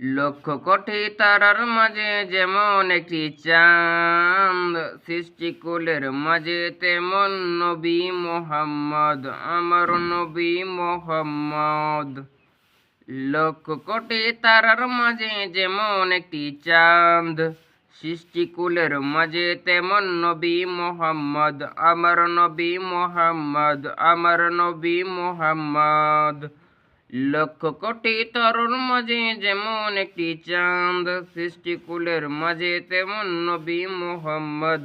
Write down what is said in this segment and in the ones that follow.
লক্ষ কোটি তারার মাঝে যেমন একটি চাঁদ, সৃষ্টিকুলের মাঝে তেমন নবী মোহাম্মদ, আমার নবী মোহাম্মদ। লক্ষ কোটি তারার মাঝে যেমন একটি চাঁদ, সৃষ্টিকুলের মাঝে তেমন নবী মোহাম্মদ, আমার নবী মোহাম্মদ, আমার নবী মোহাম্মদ। লক্ষ কোটি তারার মাঝে যেমন একটি চাঁদ, সৃষ্টিকুলের মাঝে তেমন নবী মোহাম্মদ,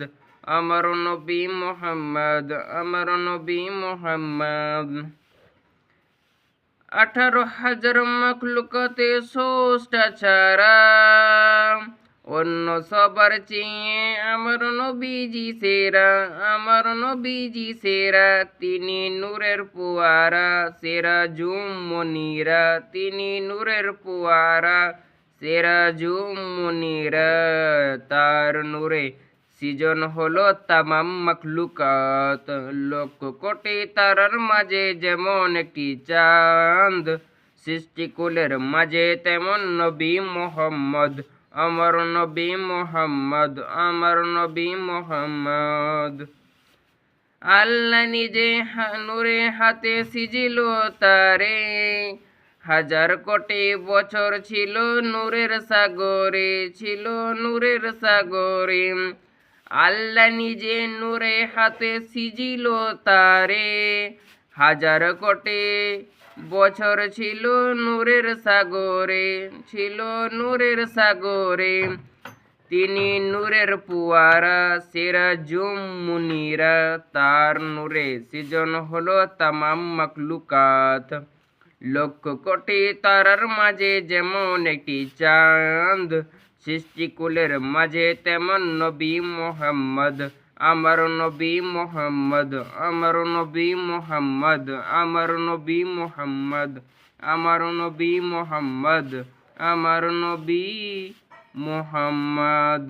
আমার নবী মোহাম্মদ, আমার নবী মোহাম্মদ। 18,000 মখলুকাতে স্রষ্টা ছাড়া অন্য সবার চেয়ে আমার নবীজি সেরা, আমার নবীজি সেরা। তিনি নূরের পুয়ারা, সেরা মনিরা, তিনি নূরের পুয়ারা, সেরা মনিরা। তার নূরে সৃজন হলো তামাম মখলুকাত। লক্ষ কোটি তারার মাঝে যেমন একটি চাঁদ, সৃষ্টিকুলের মাঝে তেমন নবী মোহাম্মদ, আমার নবী মোহাম্মদ, আমার নবী মোহাম্মদ। আল্লাহ নিজে নূরে হাতে সিজিল তারে, 1000 কোটি বছর ছিল নূরের সাগরে, ছিল নূরের সাগরে। আল্লাহ নিজে নূরে হাতে সিজিল তারে, 1000 কোটি বছর ছিল নূরের সাগরে, ছিল নূরের সাগরে। তিনি নূরের পুয়ারা, সেরা মুনিরা। তার নূরে সৃজন হলো তামাম মখলুকাত। লক্ষ কোটি তারার মাঝে যেমন একটি চাঁদ, সৃষ্টিকুলের মাঝে তেমন নবী মোহাম্মদ, আমার নবী মোহাম্মদ, আমার নবী মোহাম্মদ, আমার নবী মোহাম্মদ, আমার নবী মোহাম্মদ, আমার নবী মোহাম্মদ।